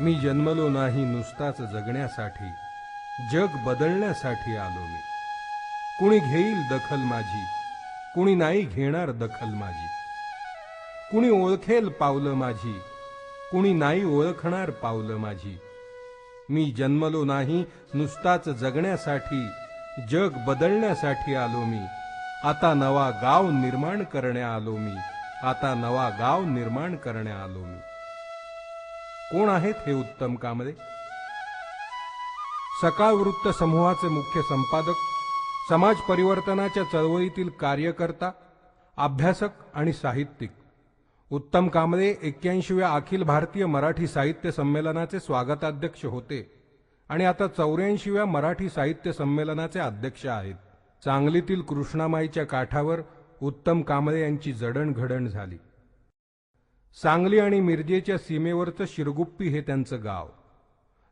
मी जन्मलो नाही नुसताच जगण्यासाठी, जग बदलण्यासाठी आलो मी. कुणी घेईल दखल माझी, कुणी नाही घेणार दखल माझी. कुणी ओळखेल पावलं माझी, कुणी नाही ओळखणार पावलं माझी. मी जन्मलो नाही नुसताच जगण्यासाठी, जग बदलण्यासाठी आलो मी. आता नवा गाव निर्माण करण्या आलो मी. आता नवा गाव निर्माण करण्या आलो मी. कोण आहेत हे उत्तम कांबळे? सकाळ वृत्त समूहाचे मुख्य संपादक, समाज परिवर्तनाच्या चळवळीतील कार्यकर्ता, अभ्यासक आणि साहित्यिक. उत्तम कांबळे 81व्या अखिल भारतीय मराठी साहित्य संमेलनाचे स्वागताध्यक्ष होते आणि आता 84व्या मराठी साहित्य संमेलनाचे अध्यक्ष आहेत. सांगलीतील कृष्णामाईच्या काठावर उत्तम कांबळे यांची जडणघडण झाली. सांगली आणि मिरजेच्या सीमेवरचं शिरगुप्पी हे त्यांचं गाव,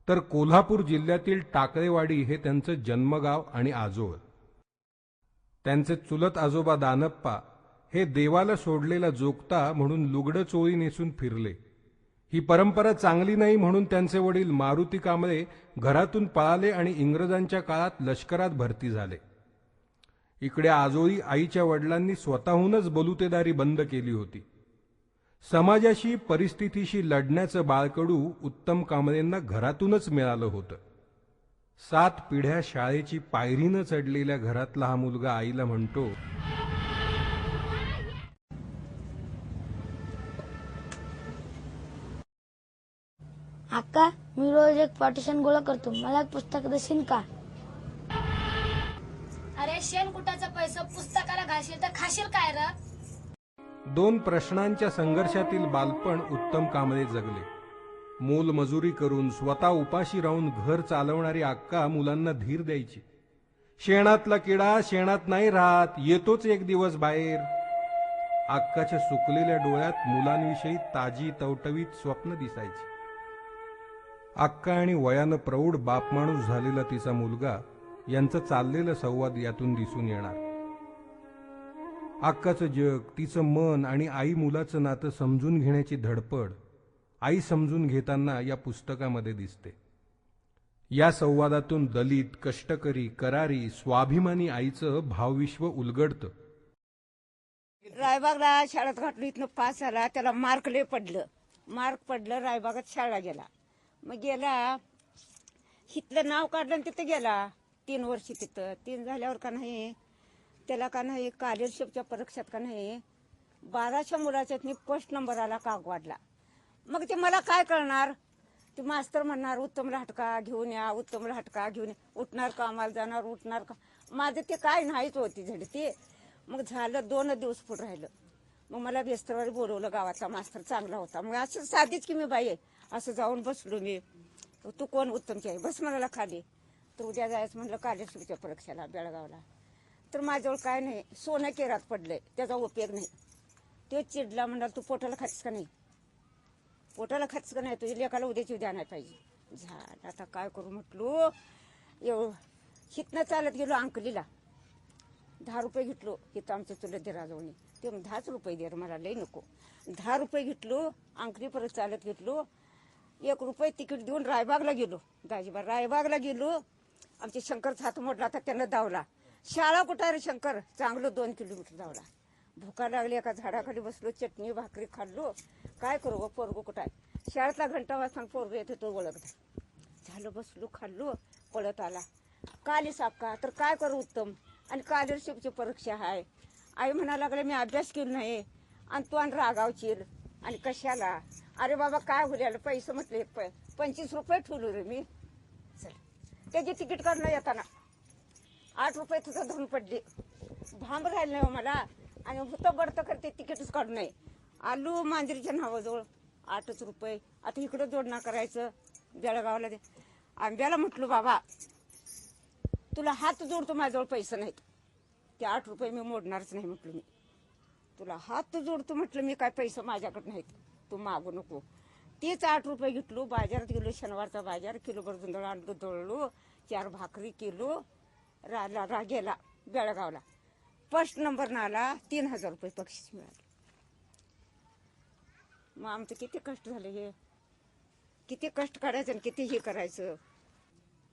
तर कोल्हापूर जिल्ह्यातील टाकळेवाडी हे त्यांचं जन्मगाव आणि आजोळ. त्यांचे चुलत आजोबा दानप्पा हे देवाला सोडलेला जोगता म्हणून लुगडं चोळी नेसून फिरले. ही परंपरा चांगली नाही म्हणून त्यांचे वडील मारुती कांबळे घरातून पळाले आणि इंग्रजांच्या काळात लष्करात भरती झाले. इकडे आजोळी आईच्या वडिलांनी स्वतःहूनच बलुतेदारी बंद केली होती. समाजाशी परिस्थितीशी लढण्याचं बाळकडू उत्तम कांबळेंना घरातूनच मिळालं होतं. 7 पिढ्या शाळेची पायरी न चढलेल्या घरातला हा मुलगा आईला म्हणतो, अक्का, मी रोज एक पार्टिशन गोळा करतो, मला एक पुस्तक देशील का? अरे शेणकुटाचा पैसा पुस्तकाला घालशील तर खाशील काय र? 2 प्रश्नांच्या संघर्षातील बालपण उत्तम कांबळे जगले. मोलमजुरी करून स्वतः उपाशी राहून घर चालवणारी अक्का मुलांना धीर द्यायची. शेणातला किडा शेणात नाही राहत, येतोच एक दिवस बाहेर. अक्काच्या सुकलेल्या डोळ्यात मुलांविषयी ताजी टवटवीत स्वप्न दिसायची. अक्का आणि वयानं प्रौढ बापमाणूस झालेला तिचा मुलगा यांचं चाललेलं संवाद यातून दिसून येणार. अक्काचं जग, तिचं मन आणि आई मुलाचं नातं समजून घेण्याची धडपड आई समजून घेताना या पुस्तकामध्ये दिसते. या संवादातून दलित, कष्टकरी, करारी, स्वाभिमानी आईचं भावविश्व उलगडतं. रायबागला शाळेत घातलं, इथनं पास झाला, त्याला मार्क पडलं, रायबागात शाळा गेला. मग गेला, इथलं नाव काढलं आणि तिथं गेला 3 वर्ष. तिथं 3 झाल्यावर का नाही त्याला का नाही स्कॉलरशिपच्या परीक्षेत का नाही 1200 मुलाच्या फर्स्ट नंबर आला, कागवाडला. मग ते मला काय कळणार, ते मास्तर म्हणणार उत्तमला हटका घेऊन या, उत्तमला हटका घेऊन या, उठणार कामाला जाणार, उठणार का. माझं ते काय नाहीच होती झाली ते. मग झालं 2 दिवस पुढे राहिलं. मग मला बेस्तरवारी बोलवलं, गावातला मास्तर चांगला होता. मग असं साधीच की मी बाई आहे, असं जाऊन बसलो मी. तू कोण? उत्तमची आहे. बस म्हणाला खाली. तर उद्या जायचं म्हणलं स्कॉलरशिपच्या परीक्षेला बेळगावला. तर माझ्याजवळ काय नाही, सोनं केरात पडलंय, त्याचा उपयोग नाही. तो चिडला, म्हणाल तू पोटाला खातीस का नाही, पोटाला खातीस का नाही, तुझ्या लेकाला उद्याची उद्या नाही पाहिजे. झालं, आता काय करू म्हटलो. हितनं चालत गेलो अंकलीला, 10 रुपये घेतलो. इथं आमच्या चुलत दिराजवळनी, ते 10च रुपये दे, मला लई नको. 10 रुपये घेतलो, अंकली परत चालत घेतलो. 1 रुपये तिकीट देऊन रायबागला गेलो. दाजीबा रायबागला गेलो. आमचे शंकरचा हात मोडला, तर त्यानं धावला. शाळा कुठं रे शंकर, चांगलं 2 किलोमीटर धावला. भुका लागली, एका झाडाखाली बसलो, चटणी भाकरी खाल्लो. काय करू ग, पोरगू कुठं आहे. शाळेतला घंटा वाजताना पोरगू येतो, तो ओळखला. झालं, बसलो, खाल्लो, पळत आला. काली सापका, तर काय करू उत्तम, आणि स्कॉलरशिपची परीक्षा आहे. आई म्हणा लागले मी अभ्यास केला नाही आणि तू आणि रागावशील आणि कशाला. अरे बाबा काय होईल, पैसे म्हटले 25 रुपये ठेवलो रे मी. चल, त्याची तिकीट काढणं येताना 8 रुपये तुझं धरून पडली. भांब राहिलं नाही मला, आणि होतं बडतं करते तिकीटच काढू नये. आलू मांजरीच्या नावाजवळ 8च रुपये. आता इकडं जोडणं करायचं बेळगावला. ते आंब्याला म्हटलो बाबा तुला हात जोडतो, माझ्याजवळ पैसे नाहीत, ते 8 रुपये मी मोडणारच नाही म्हटलं. मी तुला हात जोडतो म्हटलं, मी काय पैसे माझ्याकडे नाहीत, तू मागू नको. तेच 8 रुपये घेतलो. बाजारात गेलो, शनिवारचा बाजार, किलोभर जुंदळ आणलो, दळलो, 4 भाकरी केलो. गेला बेळगावला. फर्स्ट नंबर आला, 3000 रुपये बक्षीस मिळाले. मग आमचं किती कष्ट झाले हे. किती कष्ट करायचं आणि किती हे करायचं.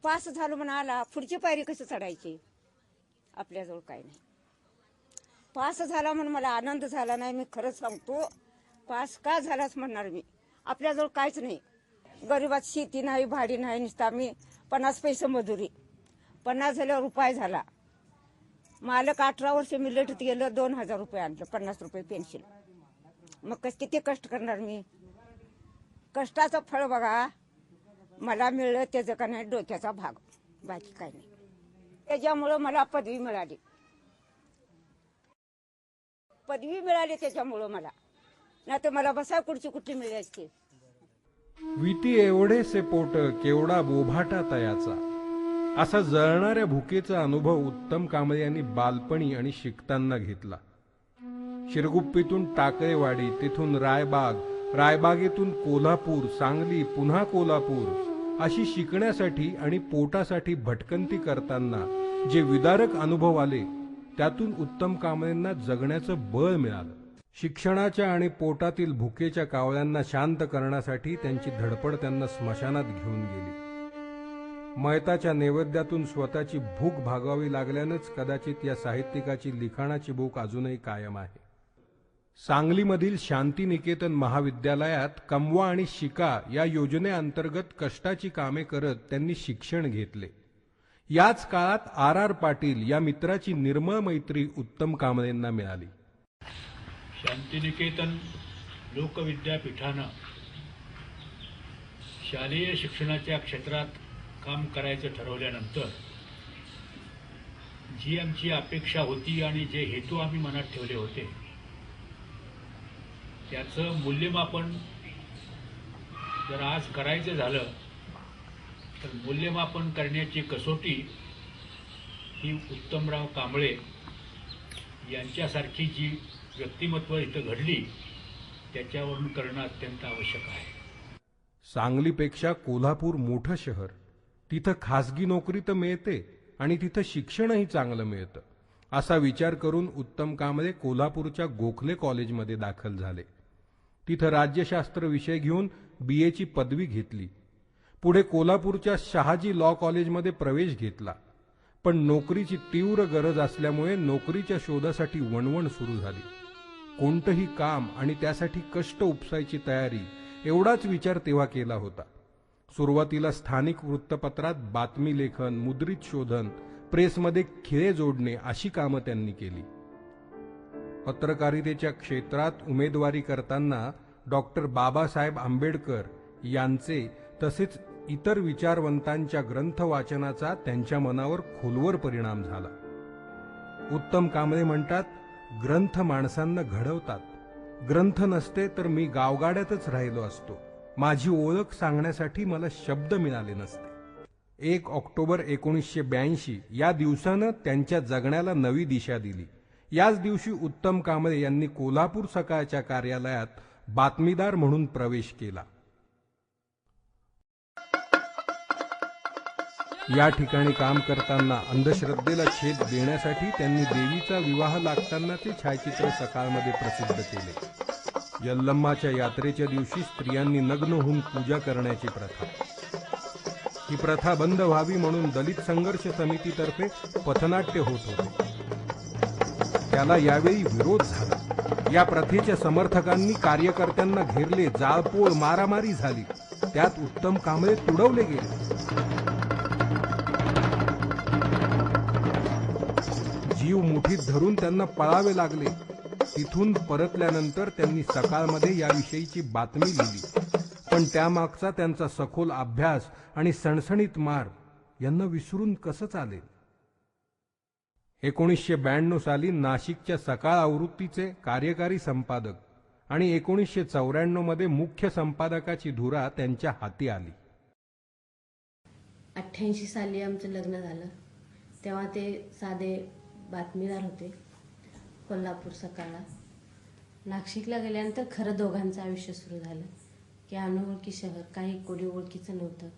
पास झालो म्हणून आला, पुढची पायरी कसं चढायची आपल्याजवळ काही नाही. पास झाला म्हणून मला आनंद झाला नाही, मी खरंच सांगतो. पास का झालाच म्हणणार मी, आपल्याजवळ काहीच नाही. गरीबात शेती नाही, भाडी नाही, नुसतं आम्ही 50 पैसे मजुरी. 50 झाल्यावर रुपये झाला. मालक 18 वर्ष मिलिटरीत गेलं, 2000 रुपये आणलं, 50 रुपये पेन्शन. मग किती कष्ट करणार मी. कष्टाचं फळ बघा मला मिळलं, त्याचं का नाही डोक्याचा भाग, बाकी काही नाही. त्याच्यामुळं मला पदवी मिळाली. पदवी मिळाली त्याच्यामुळं मला, नाही तर मला बसा खुर्ची कुठली मिळली असते. विती एवढेसे पोट केवढा बोभाटा तयाचा, असा जळणाऱ्या भुकेचा अनुभव उत्तम कांबळे यांनी बालपणी आणि शिकताना घेतला. शिरगुप्पीतून टाकळेवाडी, तिथून रायबाग, रायबागेतून कोल्हापूर, सांगली, पुन्हा कोल्हापूर अशी शिकण्यासाठी आणि पोटासाठी भटकंती करताना जे विदारक अनुभव आले, त्यातून उत्तम कांबळेंना जगण्याचं बळ मिळालं. शिक्षणाच्या आणि पोटातील भुकेच्या कावळ्यांना शांत करण्यासाठी त्यांची धडपड त्यांना स्मशानात घेऊन गेली. मयताच्या नैवेद्यातून स्वतःची भूक भागवावी लागल्यानंच कदाचित या साहित्यिकाची लिखाणाची भूक अजूनही कायम आहे. सांगलीमधील शांतिनिकेतन महाविद्यालयात कमवा आणि शिका या योजनेअंतर्गत कष्टाची कामे करत त्यांनी शिक्षण घेतले. याच काळात R.R. पाटील या मित्राची निर्मळ मैत्री उत्तम कांबळेंना मिळाली. शांतिनिकेतन लोकविद्यापीठानं शालेय शिक्षणाच्या क्षेत्रात काम करायचं ठरवल्यानंतर जी आमची अपेक्षा होती आणि जे हेतू आम्ही मनात ठेवले होते, त्याचं मूल्यमापन जर आज करायचं झालं तर मूल्यमापन करण्याची कसोटी ही उत्तमराव कांबळे यांच्यासारखी जी व्यक्तिमत्व इथं घडली त्याच्यावरून करणं अत्यंत आवश्यक आहे. सांगलीपेक्षा कोल्हापूर मोठं शहर, तिथं खासगी नोकरी तर मिळते आणि तिथं शिक्षणही चांगलं मिळतं, असा विचार करून उत्तम कांबळे कोल्हापूरच्या गोखले कॉलेजमध्ये दाखल झाले. तिथं राज्यशास्त्र विषय घेऊन BA ची पदवी घेतली. पुढे कोल्हापूरच्या शहाजी लॉ कॉलेजमध्ये प्रवेश घेतला. पण नोकरीची तीव्र गरज असल्यामुळे नोकरीच्या शोधासाठी वणवण सुरू झाली. कोणतंही काम आणि त्यासाठी कष्ट उपसायची तयारी, एवढाच विचार तेव्हा केला होता. सुरुवातीला स्थानिक वृत्तपत्रात बातमी लेखन, मुद्रित शोधन, प्रेसमध्ये खिळे जोडणे अशी कामं त्यांनी केली. पत्रकारितेच्या क्षेत्रात उमेदवारी करताना डॉक्टर बाबासाहेब आंबेडकर यांचे तसेच इतर विचारवंतांच्या ग्रंथ वाचनाचा त्यांच्या मनावर खोलवर परिणाम झाला. उत्तम कांबळे म्हणतात, ग्रंथ माणसांना घडवतात. ग्रंथ नसते तर मी गावगाड्यातच राहिलो असतो. माझी ओळख सांगण्यासाठी मला शब्द मिळाले नसते. 1 ऑक्टोबर 1982 या दिवसानं त्यांच्या जगण्याला नवी दिशा दिली. याच दिवशी उत्तम कांबळे यांनी कोल्हापूर सकाळच्या कार्यालयात बातमीदार म्हणून प्रवेश केला. या ठिकाणी काम करताना अंधश्रद्धेला छेद देण्यासाठी त्यांनी देवीचा विवाह लागतानाचे छायाचित्र सकाळमध्ये प्रसिद्ध केले. यल्लम्माच्या यात्रेच्या दिवशी स्त्रियांनी नग्न होऊन पूजा करण्याची प्रथा, ही प्रथा बंद व्हावी म्हणून दलित संघर्ष समितीतर्फे पथनाट्य होत होते. त्याला यावेळी विरोध झाला. या प्रथेच्या समर्थकांनी कार्यकर्त्यांना घेरले, जाळपोळ, मारामारी झाली. त्यात उत्तम कांबळे तुडवले गेले. जीव मुठीत धरून त्यांना पळावे लागले. तिथून परतल्यानंतर त्यांनी सकाळमध्ये याविषयीची बातमी लिहिली. पण त्यामागचा त्यांचा सखोल अभ्यास आणि सणसणीत मार यांना विसरून कसं चालेल. 1992 साली नाशिकच्या सकाळ आवृत्तीचे कार्यकारी संपादक आणि 1994 मध्ये मुख्य संपादकाची धुरा त्यांच्या हाती आली. 88 साली आमचं लग्न झालं. तेव्हा ते साधे बातमीदार होते कोल्हापूर सकाळला. नाशिकला गेल्यानंतर खरं दोघांचं आयुष्य सुरू झालं की अनोळखी शहर, काही कोणी ओळखीचं नव्हतं.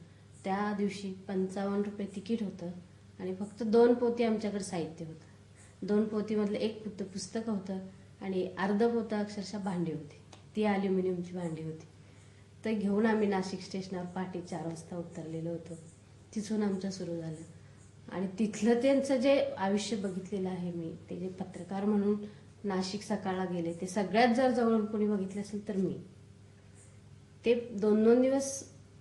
त्या दिवशी 55 रुपये तिकीट होतं आणि फक्त 2 पोती आमच्याकडे साहित्य होतं. 2 पोतीमधलं एक पुस्तक होतं आणि अर्ध पोतं अक्षरशः भांडी होती. ती ॲल्युमिनियमची भांडी होती. ते घेऊन आम्ही नाशिक स्टेशनवर पहाटे 4 वाजता उतरलेलो होतो. तिथून आमचं सुरू झालं आणि तिथलं त्यांचं जे आयुष्य बघितलेलं आहे मी, ते जे पत्रकार म्हणून नाशिक सकाळला गेले, ते सगळ्यात जर जवळून कोणी बघितलं असेल तर मी. ते 2-2 दिवस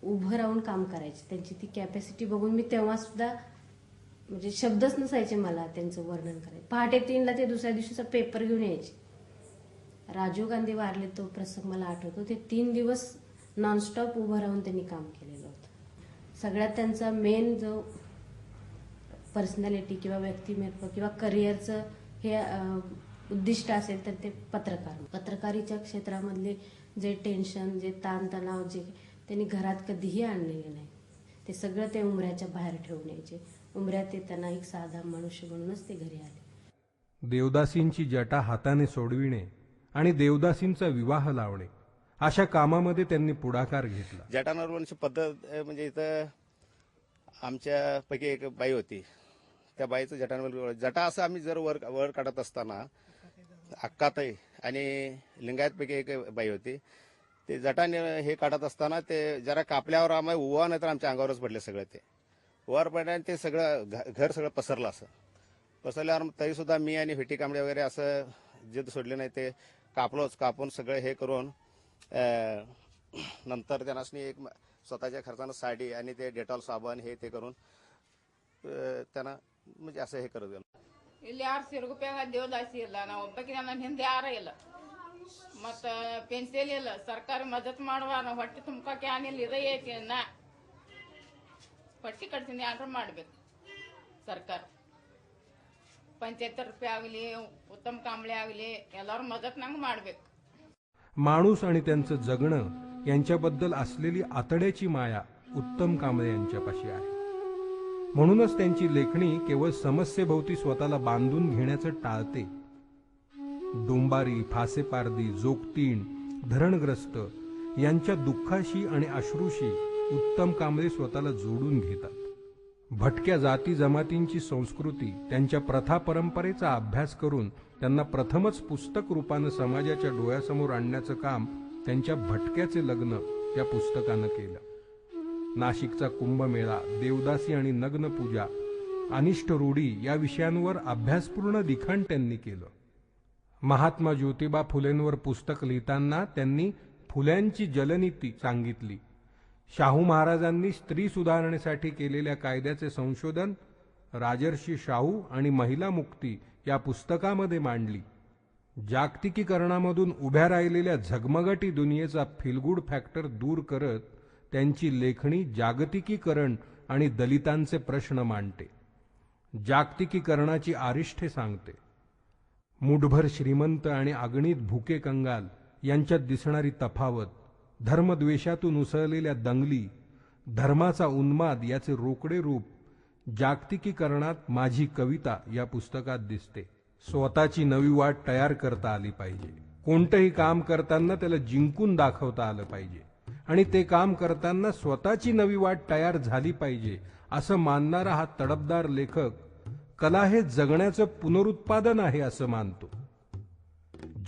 उभं राहून काम करायचे. त्यांची ती कॅपॅसिटी बघून मी तेव्हा सुद्धा म्हणजे शब्दच नसायचे मला त्यांचं वर्णन करायचं. पहाटे 3ला ते दुसऱ्या दिवशीचा पेपर घेऊन यायचे. राजीव गांधी वारले तो प्रसंग मला आठवतो. ते 3 दिवस नॉनस्टॉप उभं राहून त्यांनी काम केलेलं होतं. सगळ्यात त्यांचा मेन जो पर्सनॅलिटी किंवा व्यक्तिमत्व किंवा करिअरचं हे उद्दिष्ट असेल तर ते पत्रकारीच्या क्षेत्रामधले जे टेन्शन, जे ताणतणाव, जे त्यांनी घरात कधीही आणलेले नाही, ते सगळं ते उंबऱ्याच्या बाहेर ठेवून यायचे. उंबऱ्यात येताना एक साधा मनुष्य म्हणूनच ते घरी आले. देवदासींची जटा हाताने सोडविणे आणि देवदासींचा विवाह लावणे अशा कामामध्ये त्यांनी पुढाकार घेतला. जटानवरवंशी पद्धत म्हणजे इथं आमच्यापैकी एक बाई होती. त्या बाईचं जटांवर जटा असं आम्ही जर वर काढत असताना अक्काताई आणि लिंगायतपैकी एक बाई होती. ते जटाने हे काढत असताना ते जरा कापल्यावर आम्ही उवा नाही तर आमच्या अंगावरच पडले सगळे. ते वर पडल्याने ते सगळं घर सगळं पसरलं. असं पसरल्यावर तरी सुद्धा मी आणि व्हिटी कांबळे वगैरे असं जिद्द सोडले नाही. ते कापून सगळं हे करून नंतर त्यांना एक स्वतःच्या खर्चानं साडी आणि ते डेटॉल साबण हे ते करून त्यांना म्हणजे असं हे करत गेलो. ಇಲ್ಲಿ 600 ರೂಪಾಯಿ ದೇವದಾಸಿ ಇಲ್ಲ, ನಾವು ಒಬ್ಬಕ್ಕೆ ನನ್ನ ಹಿಂದೆ ಯಾರ ಇಲ್ಲ, ಮತ್ತ ಪೆನ್ಸಿಲ್ ಇಲ್ಲ, ಸರ್ಕಾರ ಮದತ್ ಮಾಡುವ ನಾವು ಹೊಟ್ಟೆ ತುಂಬಕ್ಕೆ ಏನಿಲ್ಲ, ಇದೇ ಐತಿ ನಾ ಹೊಟ್ಟೆ ಕಟ್ತೀನಿ ಆರ್ಡರ್ ಮಾಡ್ಬೇಕು. ಸರ್ಕಾರ पंच्याहत्तर रुपये ಆಗಲಿ, उत्तम कांबळे ಆಗಲಿ, ಎಲ್ಲರೂ मदत ನಂಗೆ ಮಾಡ್ಬೇಕು. माणूस आणि त्यांचं जगणं यांच्याबद्दल असलेली आतड्याची माया उत्तम कांबळे यांच्यापाशी आहे. म्हणूनच त्यांची लेखणी केवळ समस्येभोवती स्वतःला बांधून घेण्याचं टाळते. डोंबारी, फासेपारदी, जोगतीण, धरणग्रस्त यांच्या दुःखाशी आणि अश्रूशी उत्तम कांबळे स्वतःला जोडून घेतात. भटक्या जाती जमातींची संस्कृती, त्यांच्या प्रथा परंपरेचा अभ्यास करून त्यांना प्रथमच पुस्तक रूपानं समाजाच्या डोळ्यासमोर आणण्याचं काम त्यांच्या भटक्याचे लग्न या पुस्तकानं केलं. नाशिकचा कुंभमेळा, देवदासी आणि नग्न पूजा, अनिष्ट रूढी या विषयांवर अभ्यासपूर्ण लिखाण त्यांनी केलं. महात्मा ज्योतिबा फुलेंवर पुस्तक लिहिताना त्यांनी फुल्यांची जलनीती सांगितली. शाहू महाराजांनी स्त्री सुधारणेसाठी केलेल्या कायद्याचे संशोधन राजर्षी शाहू आणि महिला मुक्ती या पुस्तकामध्ये मांडली. जागतिकीकरणामधून उभ्या राहिलेल्या झगमगाटी दुनियेचा फीलगुड फॅक्टर दूर करत त्यांची लेखणी जागतिकीकरण आणि दलितांचे प्रश्न मांडते. जागतिकीकरणाची आरिष्ठे सांगते. मुठभर श्रीमंत आणि अगणित भुके कंगाल यांच्यात दिसणारी तफावत, धर्मद्वेषातून उसळलेल्या दंगली, धर्माचा उन्माद याचे रोकडे रूप जागतिकीकरणात माझी कविता या पुस्तकात दिसते. स्वतःची नवी वाट तयार करता आली पाहिजे. कोणतंही काम करताना त्याला जिंकून दाखवता आलं पाहिजे आणि ते काम करताना स्वतःची नवी वाट तयार झाली पाहिजे असं मानणारा हा तडफदार लेखक कला हे जगण्याचं पुनरुत्पादन आहे असं मानतो.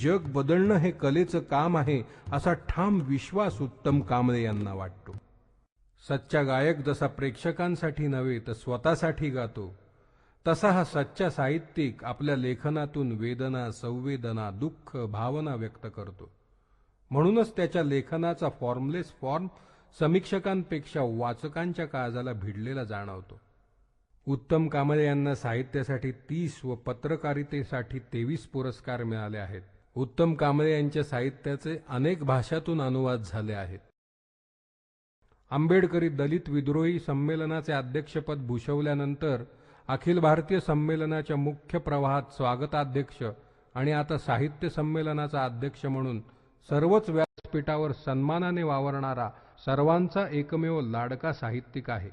जग बदलणं हे कलेचं काम आहे असा ठाम विश्वास उत्तम कांबळे यांना वाटतो. सच्चा गायक जसा प्रेक्षकांसाठी नव्हे तर स्वतःसाठी गातो, तसा हा सच्चा साहित्यिक आपल्या लेखनातून वेदना, संवेदना, दुःख, भावना व्यक्त करतो. म्हणूनच त्याच्या लेखनाचा फॉर्मलेस फॉर्म समीक्षकांपेक्षा वाचकांच्या काळजाला भिडलेला जाणवतो. उत्तम कांबळे यांना साहित्यासाठी 30 व पत्रकारितेसाठी 23 पुरस्कार मिळाले आहेत. उत्तम कांबळे यांच्या साहित्याचे अनेक भाषांतून अनुवाद झाले आहेत. आंबेडकरी दलित विद्रोही संमेलनाचे अध्यक्षपद भूषवल्यानंतर अखिल भारतीय संमेलनाच्या मुख्य प्रवाहात स्वागताध्यक्ष आणि आता साहित्य संमेलनाचा अध्यक्ष म्हणून सर्वच व्यासपीठावर सन्मानाने वावरणारा सर्वांचा एकमेव लाडका साहित्यिक आहे.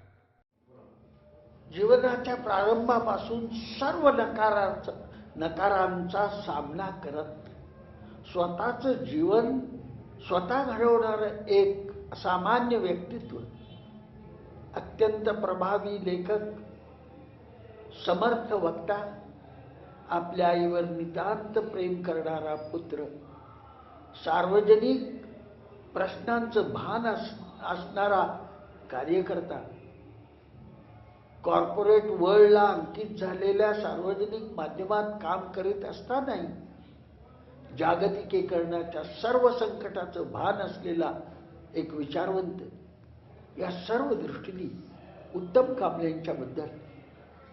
जीवनाच्या प्रारंभापासून सर्व नकारांचा सामना करत स्वतःचं जीवन स्वतः घडवणारं एक सामान्य व्यक्तित्व, अत्यंत प्रभावी लेखक, समर्थ वक्ता, आपल्या आईवर नितांत प्रेम करणारा पुत्र, सार्वजनिक प्रश्नांचं भान असणारा कार्यकर्ता, कॉर्पोरेट वर्ल्डला अंकित झालेल्या सार्वजनिक माध्यमात काम करीत असतानाही जागतिकीकरणाच्या सर्व संकटाचं भान असलेला एक विचारवंत, या सर्व दृष्टीने उत्तम कांबळे यांच्याबद्दल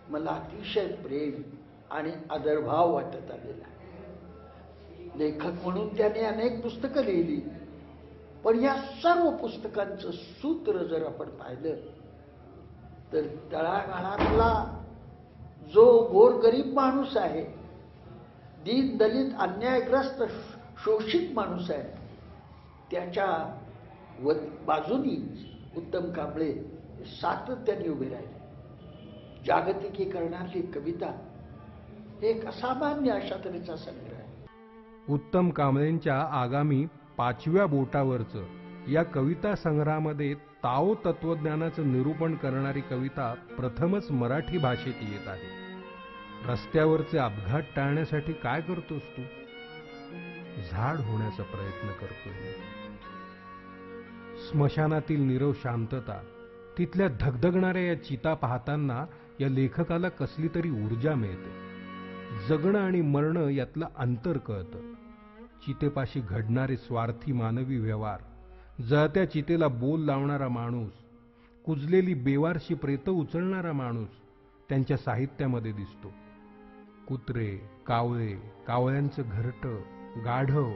मला अतिशय प्रेम आणि आदरभाव वाटत आलेला आहे. लेखक म्हणून त्याने अनेक पुस्तकं लिहिली, पण या सर्व पुस्तकांचं सूत्र जर आपण पाहिलं तर तळागाळातला जो गोरगरीब माणूस आहे, दीन दलित अन्यायग्रस्त शोषित माणूस आहे, त्याच्या बाजूनी उत्तम कांबळे सातत्याने उभे राहिले. जागतिकीकरणातली कविता एक असामान्य अशा तऱ्हेचा संग्रह आहे. उत्तम कांबळेंच्या आगामी 5व्या बोटावरचं या कविता संग्रहामध्ये ताओ तत्वज्ञानाचं निरूपण करणारी कविता प्रथमच मराठी भाषेत येत आहे. रस्त्यावरचे अपघात टाळण्यासाठी काय करतोस तू? झाड होण्याचा प्रयत्न करतोय. स्मशानातील नीरव शांतता, तिथल्या धगधगणाऱ्या या चिता पाहताना या लेखकाला कसली तरी ऊर्जा मिळते. जगणं आणि मरणं यातलं अंतर कळतं. चितेपाशी घडणारे स्वार्थी मानवी व्यवहार, जळत्या चितेला बोल लावणारा माणूस, कुजलेली बेवारशी प्रेतं उचलणारा माणूस त्यांच्या साहित्यामध्ये दिसतो. कुत्रे, कावळे, कावळ्यांचं घरटं, गाढव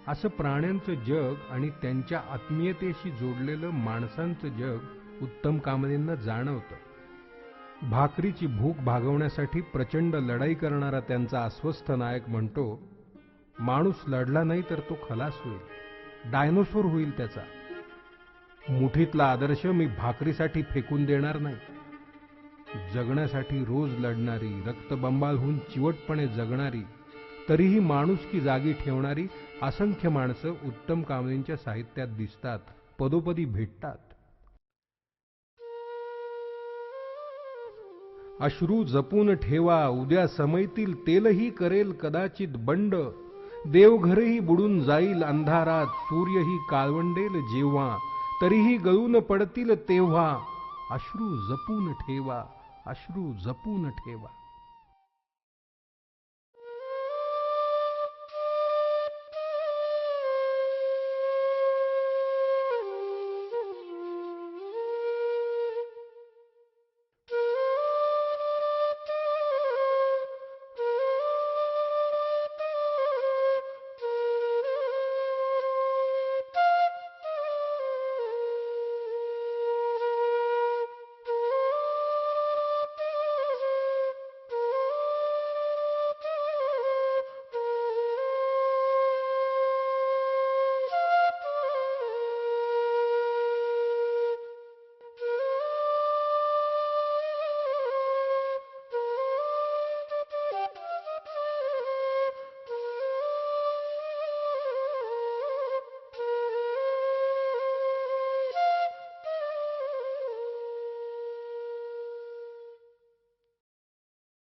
असं प्राण्यांचं जग आणि त्यांच्या आत्मीयतेशी जोडलेलं माणसांचं जग उत्तम कांबळेंना जाणवतं. भाकरीची भूक भागवण्यासाठी प्रचंड लढाई करणारा त्यांचा अस्वस्थ नायक म्हणतो, माणूस लढला नाही तर तो खलास होईल, डायनोसॉर होईल त्याचा. मुठीतला आदर्श मी भाकरीसाठी फेकून देणार नाही. जगण्यासाठी रोज लढणारी, रक्तबंबाळ चिवटपणे जगणारी, तरीही माणुसकी जागी ठेवणारी असंख्य माणसं उत्तम कांबळेंच्या साहित्यात दिसतात, पदोपदी भेटतात. अश्रू जपून ठेवा, उद्या समयतील तेलही करेल कदाचित बंड. देवघरही बुडून जाईल अंधारात, सूर्यही काळवंडेल जेव्हा, तरीही गळून पडतील तेव्हा. अश्रू जपून ठेवा, अश्रू जपून ठेवा.